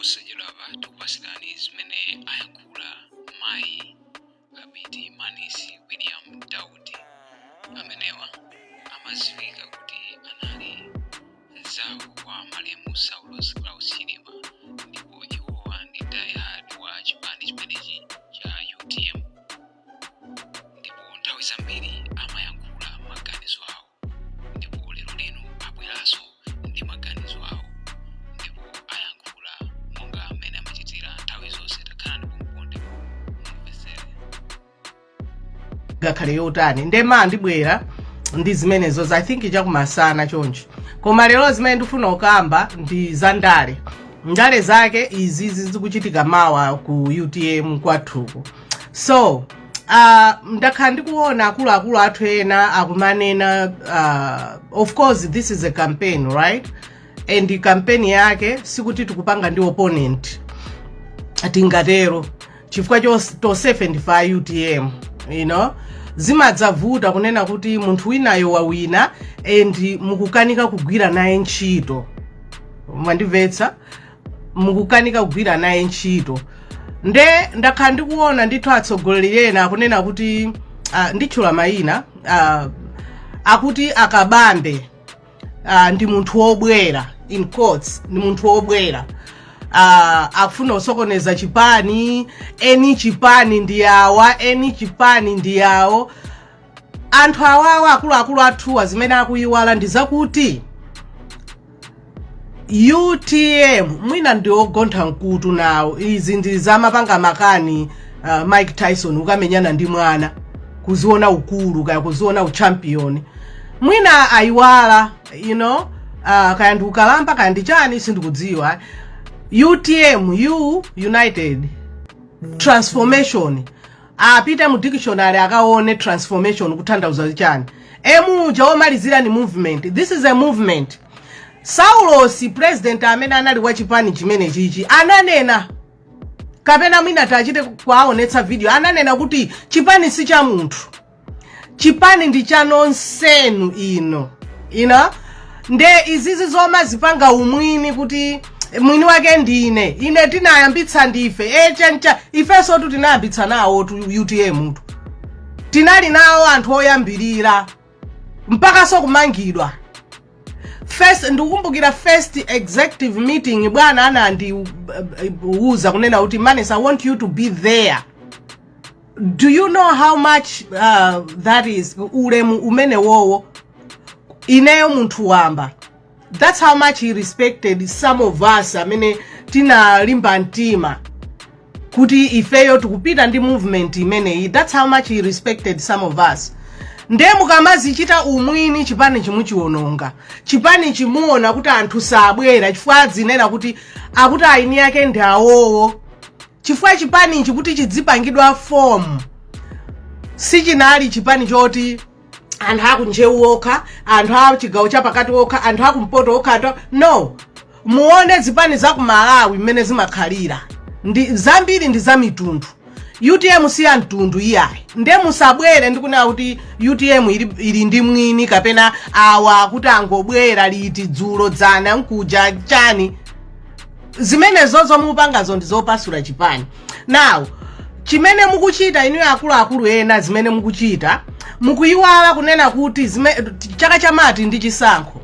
posachedwa apa tikupatsirani zimene ayankhula mayi abiti Manisi William Daudi amenewa amadziwika kuti anali mnzawo wa malemu Saulo Claus Chilima ndipo iwowa ndi diehard wa chipani chimenechi cha UTM ndipo nthawi zambiri amayankhula maganizo awo ndipo lero lino abweranso ndi maganizo awo ndipo ayankhula monga amene amachitira nthawi zonse. Takhalani pomponde mumvetsere. Ngakhale yotani ndema ndibwera ndi zimenezo I think chakumasana chonchi, koma lero zimene ndifuna kukamba ndi za ndale zake izi zikuchitika mawa ku UTM kwathuko. So ndakhala ndikuona akuluakulu athu ena akumanena of course this is a campaign, right? And campaign yake sikuti tikupanga ndi opponent atingatero chifukwa tosefe ndifa UTM, you know, zimadzavuta kunena kuti munthu winayo wawina and mukukanika kugwira naye ntchito. Mwandimvetsa? Mukukanika kugwira naye ntchito. Ndakhala ndikuona ndithu atsogoleri ena akunena kuti nditchula mayina akuti Akabambe ndi munthu wobwera, in quotes, ndi munthu wobwera. Akufuna kusokoneza chipani, eni chipani ndi awa, eni chipani ndi yawo. Anthu awawa akuluakulu athu zimene akuyiwala ndi zakuti UTM mwina ndi ogontha mkutu nawo. Izi ndi zamapanga makani Mike Tyson ukamenyana ndi mwana kuziona ukulu kaya kuziona uchampion. Mwina ayiwala, you know, kaya ndi ukalamba kaya ndi chani sindikudziwa. UTM, United Transformation. Apite mu dictionary akaone transformation kutanthauza chani. Emuja omalizira ni movement. This is a movement. Saulo si president amene anali wa chipani chimene chichi ananena kapena mwina tachite kwaonetsa video ananena kuti chipani si cha munthu, chipani ndi cha nonsenu ino, you know. Nde izizi zoma zipanga umwini kuti mwini wake ndine ine tinayambitsa ndife chencha ifeso tu tinayambitsa nawo tu UTM tu tinali nawo anthu oyambirira mpaka so kumangidwa. First ndikukumbukira first executive meeting bwana anandiuza kunena kuti Manisi, I want you to be there. Do you know how much that is ulemu umene wowo ineyo munthu wamba? That's how much he respected some of us amene tinalimba mtima kuti ifeyo tikupita ndi movement imeneyi. That's how much he respected some of us. Nde mukamazichita umwini chipani chimuchiononga, chipani chimuona kuti anthu sabwera chifukwa azinena kuti akuti aini yake ndi awowo, chifukwa chipani ichi kuti chidzipangidwa form sichinali chipani choti anthu akunjewu okha, anthu achigawo chapakati okha, anthu akumpoto okha. No, muone zipani za ku Malawi mmene zimakhalira ndi zambiri ndi za mitundu. UTM si ya mtundu iyayi. Nde musabwere ndikunena kuti UTM ili ndi mwini kapena awa kuti angobwera liti dzulo dzana nkuja chani. Zimene zozo mupangazo ndi zopasula chipani. Now, chimene mukuchita inu akuluakulu ena zimene mukuchita mukuyiwala kunena kuti chaka chamati ndi chisankho.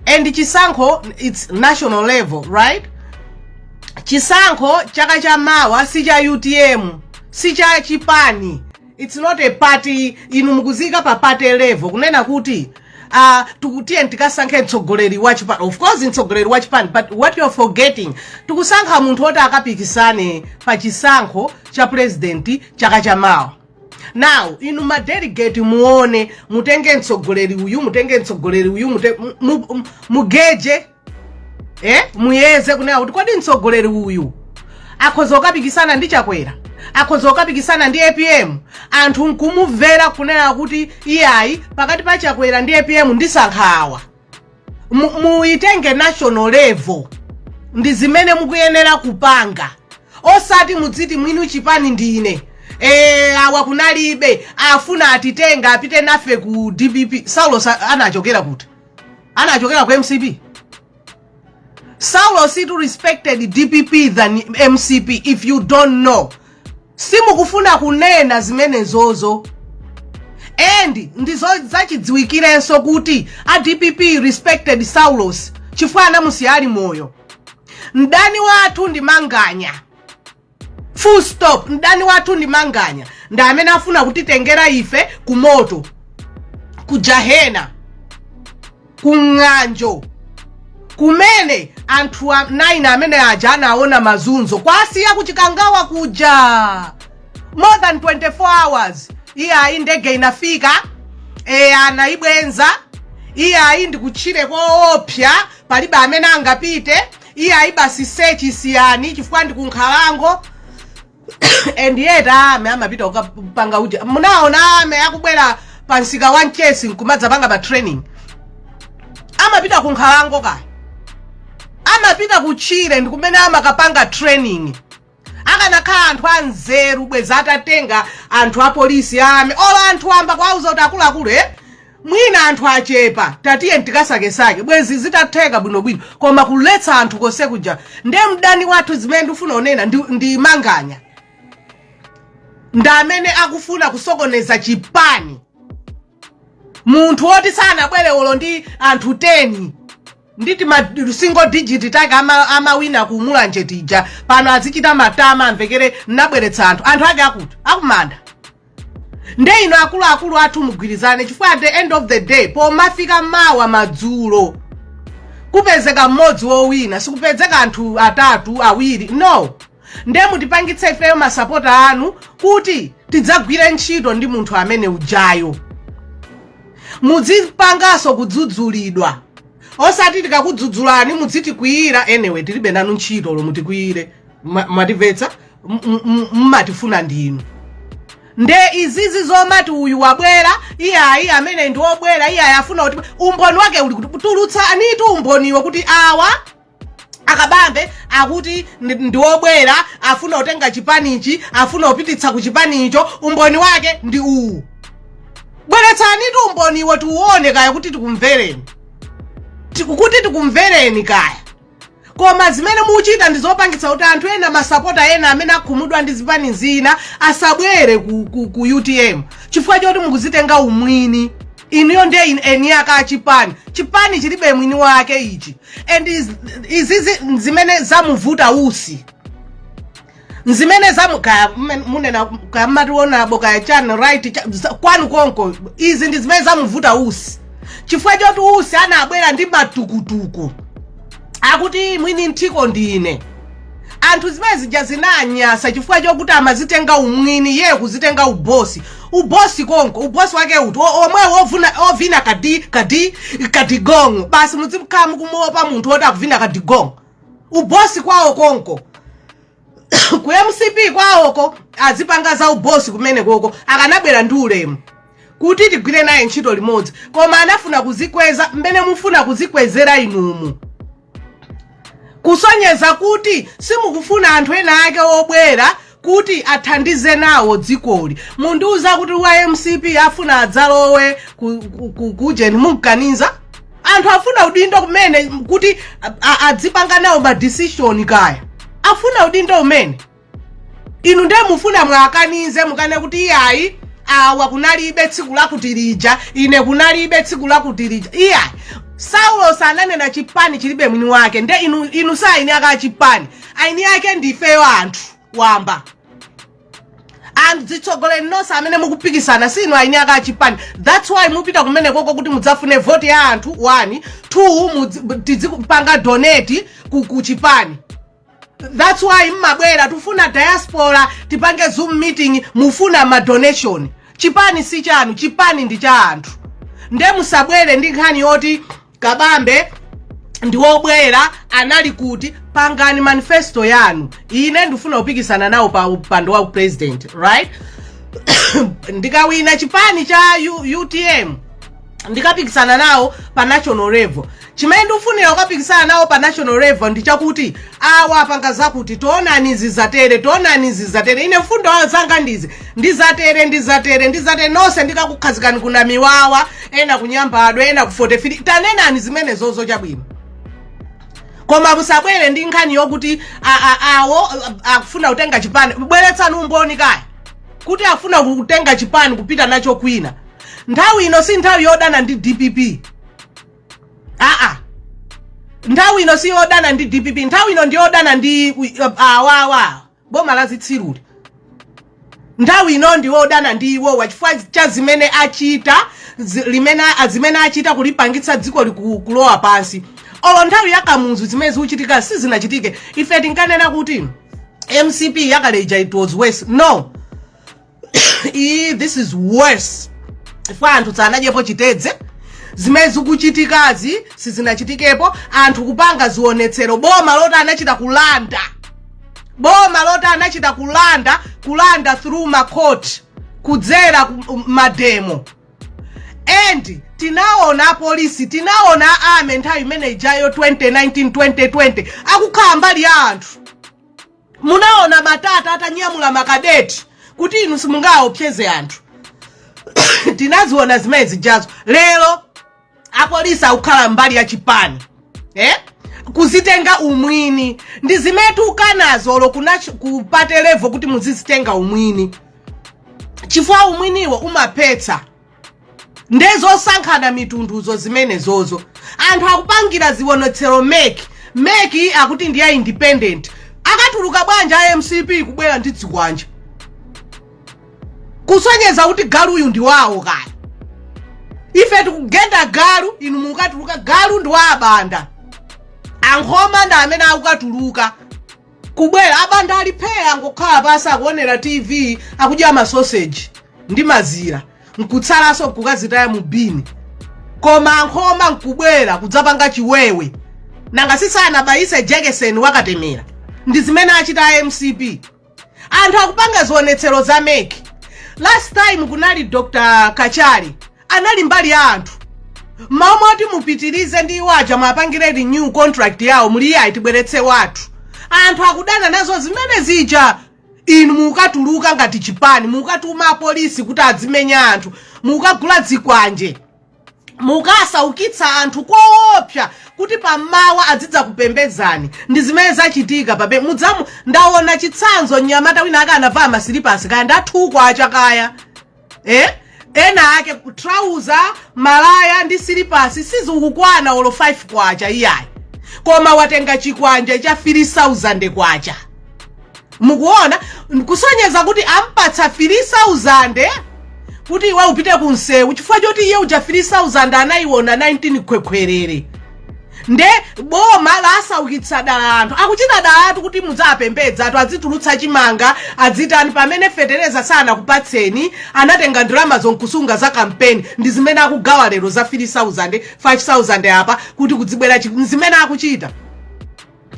And chisankho it's national level, right? Chisankho chaka chamawa si cha UTM, si cha chipani. It's not a party. Inu mukuzika pa party level kunena kuti tukutiye tikasankhe mtsogoleri wa chipani. Of course mtsogoleri wa chipani, but what you're forgetting, tukusankha munthu oti akapikisane pa chisankho cha president chaka chamawa. Now inu ma delegate muone mutenge mtsogoleri uyu, mutenge mtsogoleri uyu, mugeje muyeze kunena kuti kodi mtsogoleri uyu akhoza kukapikisana ndi Chakwera, akhoza kukapikisana ndi APM, anthu nkumumvera kunena kuti iyayi pakati pa Chakwera ndi APM ndisankhawa. Muitenge national level. Ndi zimene mukuyenera kupanga. Osati mudziti mwinu chipani ndine awa kunalibe afuna atitenga apite nafe ku DPP. Saulo anachokera kuti? Anachokera ku MCP. Saulos itu respected DPP than MCP. If you don't know, simukufuna kunena zimene zozo. And ndizo zachidziwikirenso kuti a DPP respected Saulos chifukwa anamusiyali moyo. Mdani wathu ndi Manganya. Full stop. Mdani wathu ndi Manganya. Nda amene afuna kutitengera ife kumoto, kujahena, kung'anjo, kumene anthu 9 amene aja anaona mazunzo kwasiya kuchikangawa kuja more than 24 hours. Iya ndege inafika anaibwenza. Iya ndi kuchire koopya palibe amene angapite. Iya basi sechi siyani chifukwa ndi kunkhalango. And yet amapita ukapanga uja. Munaona akubwera pansika wa Nchesi nkumadza panga pa training. Amapita kunkhalango kaya. Amapita kuchire ndi kumene amakapanga training. Akanakhala anthu anzeru bweza atatenga anthu a polisi ame ola anthu amba kwauza kuti akuluakulu mwina anthu achepa tatiye ntikasake bwezi zitatheka bwinobwino koma kuletsa anthu kose kuja nde mdani wathu zimene ndifuna onena ndi Manganya. Ndamene akufuna kusokoneza chipani. Munthu woti sana bwere olo ndi anthu 10 nditi ma single digit take amawina kumulanje tija pano azichita matama amvekere nabweretsa anthu ake akuti akumanda. Nde ino akulu athu mugwirizane chifukwa at the end of the day pomafika mawa madzulo kupezeka mmodzi wowina sikupezeka anthu 3 2 no. Nde mutipangitse ifeyo masapota anu kuti tidzagwire ntchito ndi munthu amene ujayo. Mudzipangaso kudzudzulidwa. Osati tikakudzudzulani mudzitikwiyira anyway tilibe nanu ntchito lo mutikwiyire matimvetsa mmatifuna ndinu. Nde izizi zomati uyu wabwera iyayi amene ndi wobwera iyayi afuna kuti umboni wake uli kuti tulutsani umboniwo kuti awa akabambe akuti ndi wobwera afuna utenga chipanichi afuna upititsa ku chipanicho umboni wake ndi uwu. Bweretsani umboniwo tuone kaya kuti tikumvereni. Kuti tikumvereni kaya. Koma zimene muchita ndizopangitsa kuti anthu ena masapota ena amene akhumudwa ndi zipani zina asabwere ku UTM chifukwa choti mukuzitenga umwini. Iniyo nde eni aka chipani chilibe mwini wake ichi. And izizi zimene zamuvuta usi. Nzimene zamukaya munena kamationa boka ya channel right kwanu konko izi ndi zimene zamuvuta usi. Chifukwa choti usi anabwera ndi matukutuku. Akuti mwini ntiko ndine. Anthu zimene zija zinanyasa chifukwa chokuti amazitenga umwini ye kuzitenga ubosi. Ubosi konko, ubosi wake uti omwe ovina kadigongo. Basi muzikhamu kumuopa munthu oti akuvina kadigongo. Ubosi kwawo konko. Ku MCP kwawoko azipangaza ubosi kumene koko akanabwera ndi ulemu kuti tigwire naye ntchito limodzi koma anafuna kuzikweza mbene mufuna kuzikwezera inumu kusonyeza kuti simukufuna anthu ena ake obwera kuti athandize nawo dzikoli. Mundiuza kuti wa MCP afuna adzalowe kujeni mumkaniza anthu afuna udindo kumene kuti adzipanga nawo ma decision kaya afuna udindo umene inu nde mufuna mwakanize mukane kuti iyayi awa kunalibe tsiku lakutilija ine kunalibe tsiku lakutilija iyayi. Saulos ananena chipani chilibe mwini wake nde inu saa ini aka chipani aini yake ndifeyo anthu wamba anthu zitsogole nosa amene mukupikisana sinu aini aka chipani. That's why mupita kumene koko kuti mudzafune vote ya anthu 1 2 tizipanga donate ku chipani. That's why mmabwera tufuna diaspora tipange Zoom meeting mufuna ma donation. Chipani si chanu, chipani ndi cha anthu. Nde musabwere ndi nkhani yoti kabambe ndi wobwera anali kuti pangani manifesto yanu. Ine ndifuna kupikisana nawo pa upando wa president, right? Ndikawina chipani cha UTM ndikapikisana nawo pa national level. Chimene ndikufunira ukapikisana nawo pa national level ndichakuti awa apanga zakuti toonani zizatere ine mfundo wawo zanga ndizatere nonse ndikakukhazikani kuna miwawa ena kunyambadwe ena ku 43 tanenani zimene zozo chabwino koma musabwere ndi nkhani yokuti awo akufuna kutenga chipani. Bweretsani umboni kaya kuti afuna kutenga chipani kupita nacho kwina. Nthawi ino si nthawi yodana ndi DPP. Nthawi ino si yodana ndi DPP, nthawi ino ndi yodana ndi boma la Zitsiruli. Nthawi ino ndi yodana ndi iwo wachifukwa cha zimene achita, zimene achita kulipangitsa dziko kulowa pansi. Olo nthawi ya Kamuzu zimene zikuchitika sizinachitike. Ife tinkanena kuti MCP yakaleja it was worse. No. This is worse. Ifwa anthu tsanajepo chitedze. Zimene zikuchitikazi sizinachitikepo. Anthu kupanga zionetsero. Boma lota anachita kulanda. Kulanda through makoti. Kudzera mademo. And tinaona polisi, tinaona army nthawi imene ijayo 2019-2020 akukhala mbali ya anthu. Munaona matata atanyamula makadeti kuti inu simungaopseze anthu. Tinaziona zimene zijazo. Lero apolisi akukhala mbali ya chipani. Kuzitenga umwini. Ndi zimene tukanazo lo kupate level kuti muzizitenga umwini. Chifukwa umwiniwo umaphetsa. Ndezo sankhana mitunduzo zimene zozo. Anthu akupangira zionetsero make akuti ndiye independent. Akatuluka bwanja MCP kubwera ndi dzikwanja. Kusonyeza kuti galu uyu ndi wawo kaya. Ife tikugenda galu, inu mukatuluka galu ndi wa abanda. Ankhoma ndi amene akukatuluka. Kubwera abanda alipheya ngokhala pasi akuonera TV, akudya masausage ndi mazira. Nkutsalaso kukazitaya mu bini. Koma ankhoma nkubwera kudzapanga chiwewe. Nanga sisana bayise Jekesen wakatemera. Ndi zimene achita MCP. Anthu akupanga zionetsero za make. Last time kunali Dr. Kachari anali mbali ya anthu. Mamoti mupitirize ndi waja mapangire new contract yawo muliya itibweretse watu. Anthu akudana nazo zimene zija. Inu mukatuluka ngati chipani, mukatuma polisi kuti adzimenya anthu, mukagula dzikwanje. Mukasaukitsa anthu koopsa kuti pamawa adzidza kupembedzani. Ndi zimene zachitika pabe mudzamu ndaona chitsanzo Nyamata wina akanava masilipasi kaya ndathukwa achakaya. Ena ake trouser, malaya ndi silipasi sizikukwana olo 5 kwacha iyayi. Koma watenga chikwanje cha 3000 kwacha. Mukuona kusonyeza kuti ampatsa 3000 kuti iwe upite kunsewu chifukwa choti iye uja 3000 anayiona 19 kwekwerere. Nde boma lasaukitsa dala anthu akuchita dala anthu kuti mudzapembedza anthu adzitulutsa chimanga adzitani pamene fetereza sana kupatseni anatenga drama zonkusunga za campaign. Ndi zimene akugawa lero za 3000 5000 apa kuti kudzibwera zimene akuchita.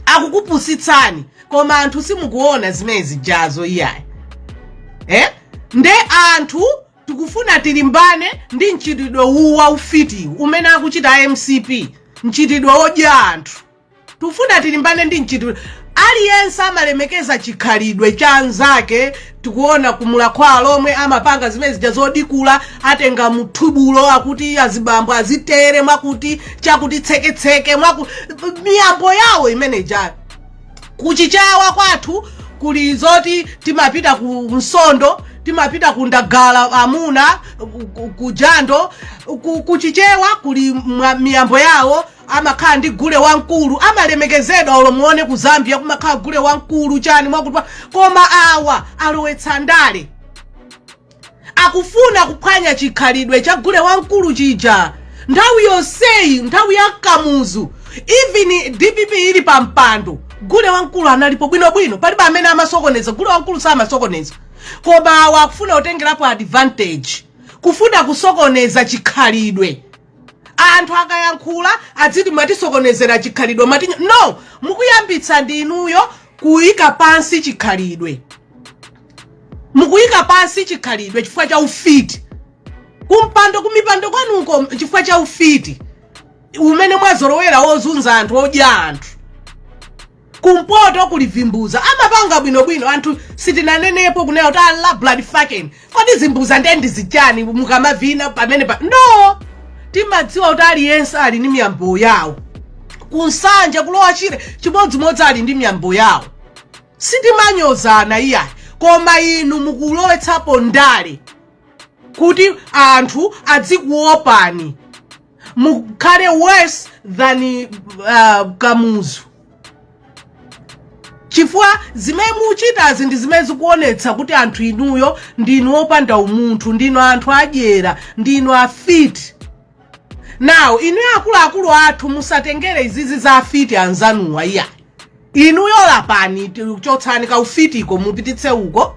Akukupusitsani koma anthu simukuona zimene zijazo iyayi. Nde anthu tikufuna tilimbane ndi mchitidwe wa ufiti umene akuchita MCP. Mchitidwe odya anthu. Tufuna tilimbane ndi mchitidwe. Aliyense amalemekeza chikhalidwe cha anzake. Tikuona kumula kwa lomwe amapanga zimene zijazodikula atenga muthubulo akuti azibambo azitere mwakuti chakuti tseke miyambo yawo imene jayo. Kuchichawa kwathu kuli zoti timapita ku msondo, timapita ku ndagala amuna, kujando, kuchichewa kuli miyambo yawo amakhala ndi gule wankulu amalemekezedwa olo muone ku Zambia kumakhala gule wankulu chani mwakuti koma awa alowetsa ndale. Akufuna kuphwanya chikhalidwe cha gule wankulu chija. Nthawi yonseyi nthawi ya Kamuzu even DPP ili pampando gule wankulu analipo bwinobwino palibe amene amasokoneza gule wankulu samasokoneza. Koma wakufuna utengerapo advantage kufuna kusokoneza chikhalidwe. Anthu akayankhula adziti matisokonezera chikhalidwe matinyo. No, mukuyambitsa ndi inuyo kuyika pansi chikhalidwe. Mukuyika pansi chikhalidwe chifukwa cha ufiti. Kumipando kwanuko chifukwa cha ufiti. Umene mwazorowera wozunza anthu odya anthu. Kumpoto kulivimbuza amapanga bwinobwino anthu sitinanenepo kunena kuti ala blood fucking. Kodi zimbuza ndendi zichani mukamavina pamene no. Timadziwa kuti aliyense ali ndi miyambo yawo. kunsanja kulowa chire chimodzimodzi ali ndi miyambo yawo sitimanyozana iya koma inu mukulowetsapo ndale kuti anthu adzikuopani mukhale worse than Kamuzu chifukwa zimene muchitazi ndi zimene zikuonetsa kuti anthu inuyo ndinu opanda umunthu ndinu anthu adyera ndinu afiti now inu akuluakulu athu musatengere izizi za afiti anzanuwa iya inuyo lapani chotsani ka ufitiko mupititse uko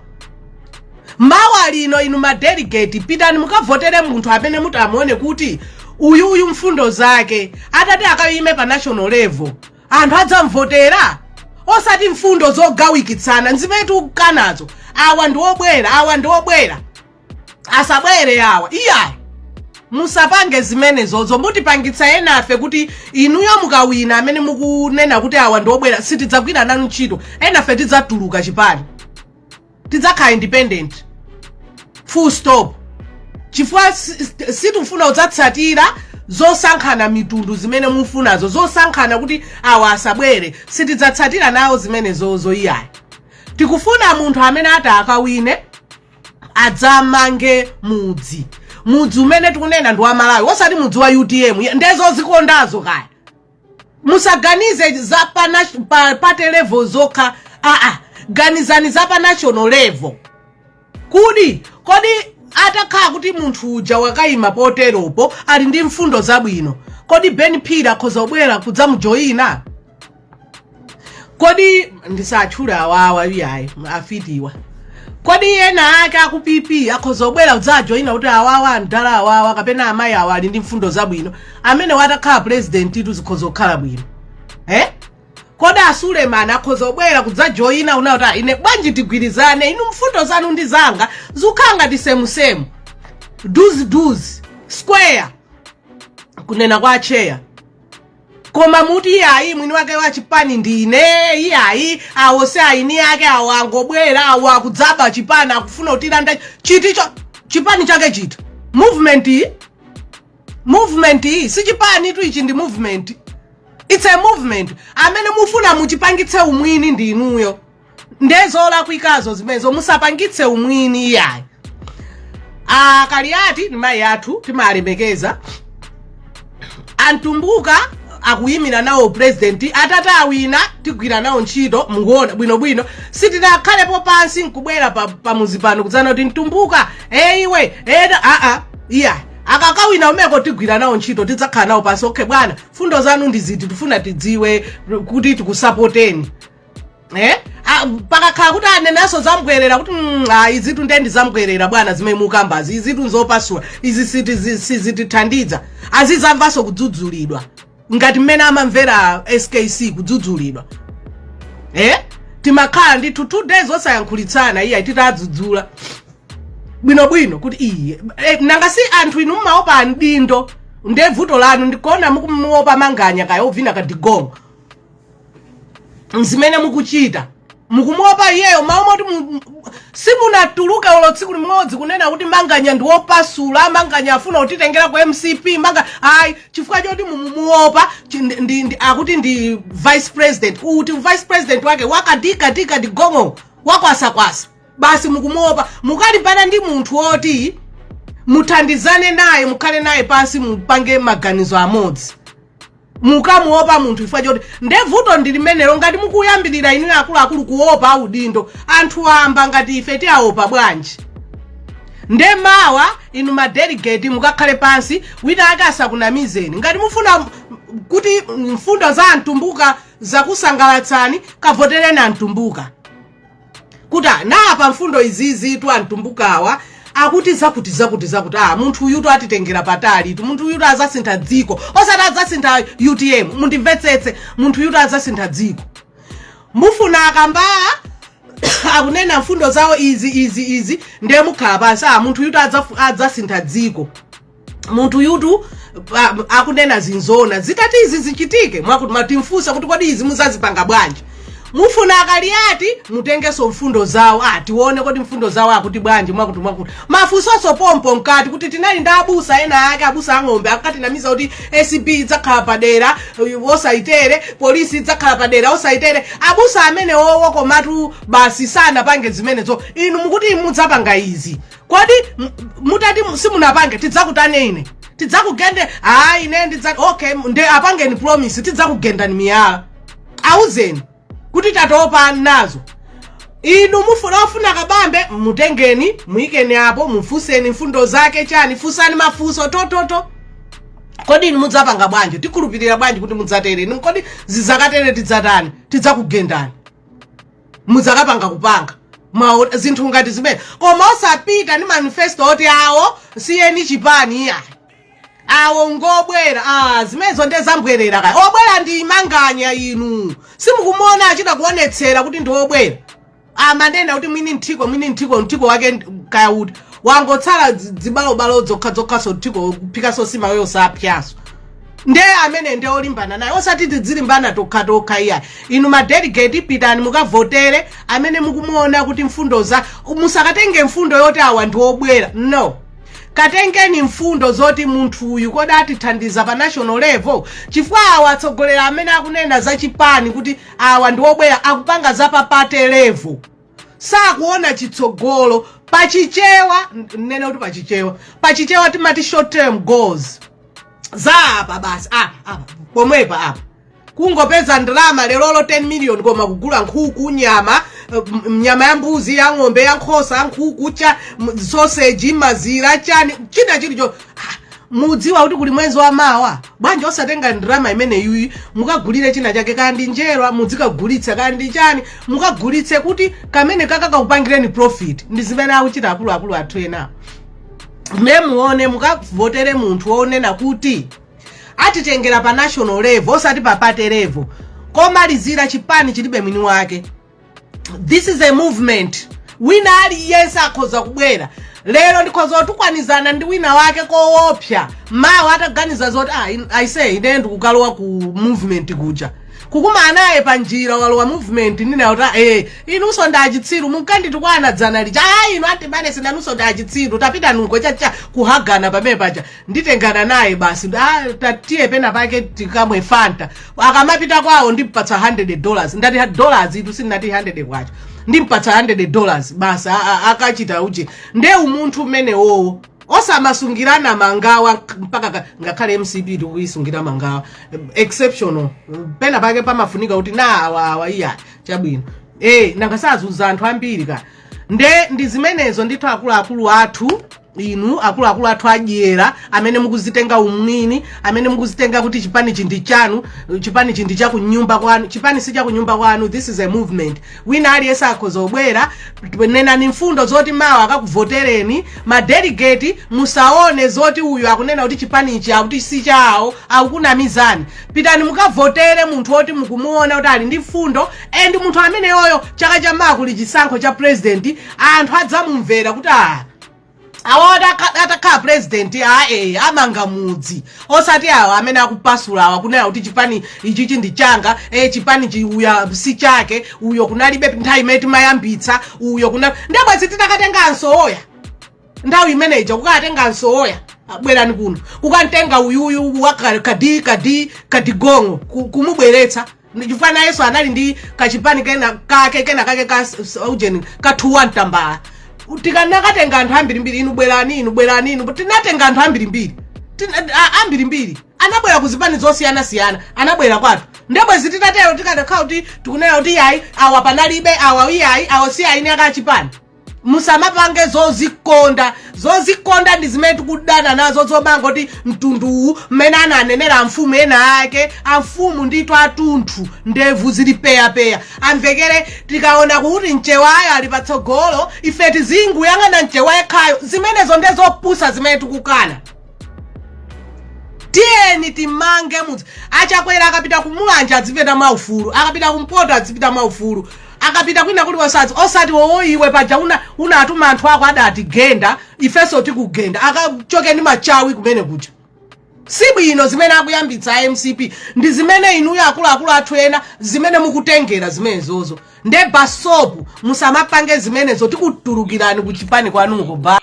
mawa lino inu madelegate pitani mukavotere munthu amene mutamuone kuti uyu mfundo zake atati akayime pa national level anthu adzamvotera osati mfundo zogawikitsana nzimetu kanazo awa ndiobwera asabwere awa iya musapange zimene zozo mutipangitsa enafe kuti inuyo mukawina amene mukunena kuti awa ndiobwera sitidzagwira nanu ntchito enafe tidzatuluka chipani tidzakhala independent full stop chifukwa sitifuna udzatsatira zosankhana mitundu zimene mufunazo zosankhana kuti awa asabwere sitidzatsatira nawo zimene zozo iyayi tikufuna munthu amene ati akawine adzamange mudzi umene tikunena ndi wa Malawi osati mudzi wa UTM ndezo zikondazo kaya musaganize za party level zokha ganizani za pa national level kodi atakhala kuti munthu uja wakayima poteropo ali ndi mfundo zabwino kodi Ben Pira akhoza kubwera kudzamujoyina kodi ndisatchula awawa iyayi afitiwa kodi yena ake akupipi akhoza kubwera kudzajoyina kuti awawa ndala awawa kapena amayi awa ali ndi mfundo zabwino amene watakhala president itu zikhoza kukhala bwino kodi Suleiman akhoza kubwera kudzajoyina unauta ine bwanji tigwirizane inu mfundo zanu ndi zanga zukhanga tisemusemu duzi square kunena kwa chair koma muti iyayi mwini wake wa chipani ndine iyayi awose aini yake awangobwera awa kudzaba chipani akufuna kutilanda chiticho chipani chake chita movement si chipani tu ichi ndi movement. It's a movement. Amene mufuna muchipangitse umwini ndi inuyo. Ndezola kuikazo zimezo musapangitse umwini iyayi. Kaliati ni mai athu timalemekeza. Antumbuka akuyimira nawo president atata awina tigwira nawo ntchito mukuona bwino sitinakhalepo pansi nkubwera pa muzipano kudzana kuti ntumbuka iwe iya akakawina umeko tigwira nawo ntchito tidzakhala nawo pansi okay bwana fundo zanu ndiziti tifuna tidziwe kuti tikusapoteni pakakhala kuti anenaso zamubwerera kuti izitu ndendi zamubwerera bwana zimene mukambazi izitu nzopasula izi sizitithandiza azizamvaso kudzudzulidwa ngati mmene amamvera SKC kudzudzulidwa timakhala ndithu 2 days osayankhulitsana iya titadzudzula bwino kuti nanga si anthu inu mmaopa ndindo ndevuto lanu ndikuona mukumuopa manganya kaya ovina kadigongo mzimene mukuchita mukumuopa iyeyo maomoti simunatuluka olo tsiku limodzi kunena kuti manganya ndiwopasula manganya afuna kutitengera ku MCP chifukwa choti mumuopa akuti ndi vice president uti vice president wake wakadika digongo wakwasakwasa basi mukumuopa mukalimbana ndi munthu oti muthandizane naye mukhale naye pansi mupange maganizo amodzi mukamuopa munthu chifukwa choti ndevuto ndilimenelo ngati mukuyambirira inu akuluakulu kuopa audindo anthu amba ngati ife tiaopa bwanji ndemawa inu madelegate mukakhale pansi wina akasakunamizeni ngati mufuna kuti mfundo za Antumbuka zakusangalatsani kavotereni Antumbuka kuti napa mfundo izizi tu Antumbukawa akuti zakuti munthu uyu atitengera patali munthu uyu azasintha dziko osati azasintha UTM mundimvetsetse munthu uyu azasintha dziko mufuna akamba akunena mfundo zawo izi ndiye mukhala pansi munthu uyu azasintha dziko munthu uyu akunena zinzona zitati izi zichitike mwakuti matimfusa kuti kodi izi muzazipanga bwanji mufuna akaliati mutengeso mfundo zawo tione kodi mfundo zawo akuti bwanji mwakuti mafusoso pompo nkati kuti tinali nda abusa ena ake abusa ang'ombe akati namiza kuti SB idzakhala padera osaitere polisi idzakhala padera osaitere abusa amene wowo komatu basi sana pange zimenezo inu mukuti mudzapanga izi kodi mutati simunapange tidzakutane ine tidzakugende ine okay nde apangeni promise tidzakugendani miyala auzeni kuti tatopa nazo inu mufuna kabambe mutengeni muikeni apo mufuseni mfundo zake chani fusani mafuso tototo kodi inu mudzapanga bwanji tikhulupirira bwanji kuti mudzatere inu kodi zizakatere tidzatani tidzakugendani mudzakapanga kupanga zinthu ngati zimene koma osapita ni manifesto oti awo siyeni chipani iya awo ngobwera zimenezo ndezambwerera kaya obwera ndi manganya inu simukumuona achita kuonetsera kuti ndi obwera amanena kuti mwini mtiko wake kaya kuti wangotsala dzibalobalo dzokha mtiko kuphika sosima weyo sapyaso nde amene nde olimbana naye osati tidzilimbana tokha iya inu madelegate pitani mukavotere amene mukumuona kuti mfundo za musakatenge mfundo yoti awa ndi obwera no katengeni mfundo zoti munthu uyu kodi atithandiza pa national level chifukwa awa atsogolera amene akunena za chipani kuti awa ndi obwera akupanga za pa party level sakuona chitsogolo pachichewa nene kuti pachichewa timati short term goals za apa basi pomwepa apa kungopeza ndalama lero 10 million koma kugula nkhuku nyama ya mbuzi ya ng'ombe ya nkhosa nkhuku cha sausage mazira chani china chilicho mudziwa kuti kuli mwezi wa mawa bwanji osatenga ndalama imene yuyi mukagulire china chake kandi njerwa mudzikagulitsa kandi chani mukagulitse kuti kamene kakakupangireni profit ndi zimene akuchita akulu athu ena muone mukavotere munthu woonena kuti atitengera pa national level osati pa party level komalizira chipani chilibe mwini wake. This is a movement. Wina aliyense akhoza kubwera lero ndikhoza tukwanizana ndi wina wake koopsa mawa ataganiza zoti I say ine ndikukalowa ku movement kuja kukuma naye panjira walowa movement nina kuti inuso ndachitsiru mukanditukwana dzana lija inu ati mane sinanuso ndachitsiru tapita nungo chacha kuhagana pamene paja nditengana naye basi tatiye pena pake tikamwe Fanta akamapita kwawo ndipatsa $100 ndati dollars itu sinati 100 kwacho ndimpatsa $100 basi akachita uchi nde umunthu umene wowo osamasungirana mangawa mpaka ngakhale MCB ndikuyisungira mangawa exceptional pena pake pamafunika kuti awa iya chabwino nangasazuza anthu ambiri ka ndi zimenezo ndithu akulu athu inu akulu athu adyera amene mukuzitenga umwini amene mukuzitenga kuti chipani chindi chanu chipani chindi cha kunyumba kwanu chipani si cha kunyumba kwanu. This is a movement. Wina aliyense akhoza obwera nena ni mfundo zoti mawa akakuvotereni madelegate musaone zoti uyu akunena kuti chipani ichi akuti si chawo akukunamizani pitani mukavotere munthu woti mukumuona kuti ali ndi mfundo and munthu amene yoyo chaka cha makuli chisankho cha president anthu adzamumvera kuti awona atakhala president amanga mudzi osati awa amene akupasula awa kunena kuti chipani ichi ndi changa chipani chi uya si chake uyo kunalibe nthawi imene mayambitsa uyo kuna ndabwezi titakatenga nsoya ndawi manager kukatenga nsoya bwerani kuno kukantenga uyuyu kadigongo kumubweretsa ndifana Yesu anali ndi kachipani kena kake ka ujeni kathuwa ntambala tikanakatenga anthu ambirimbiri inu bwerani tinatenga anthu ambirimbiri anabwera kuzipani zosiyana anabwera kwathu ndebwezi titatero tikadakhala kuti tikunena kuti yayi awa panalibe awa iyayi awa si ayi akachipani musamapange zozikonda ndi zimene tikudana nazo zobanga kuti mtundu mmene ananenera mfumu ena ake amfumu ndithu atunthu ndevu zili peya amvekere tikaona kuti mchewayo ali patsogolo ife tizinguyang'ana mchewa yekhayo zimenezo ndezopusa zimene tikukana. Tieni timange mudzi achakwera akapita kumulanja adzipita maufulu akapita kumpoto adzipita maufulu akapita kwina kuli osati iwe paja una atuma anthu ako adati genda ifeso tikugenda akachoke ndi machawi kumene kuja si bwino zimene akuyambitsa MCP ndi zimene inuyo akuluakulu athu ena zimene mukutengera zimenezozo nde basopu musamapange zimenezo tikutulukirani ku chipani kwanuko ba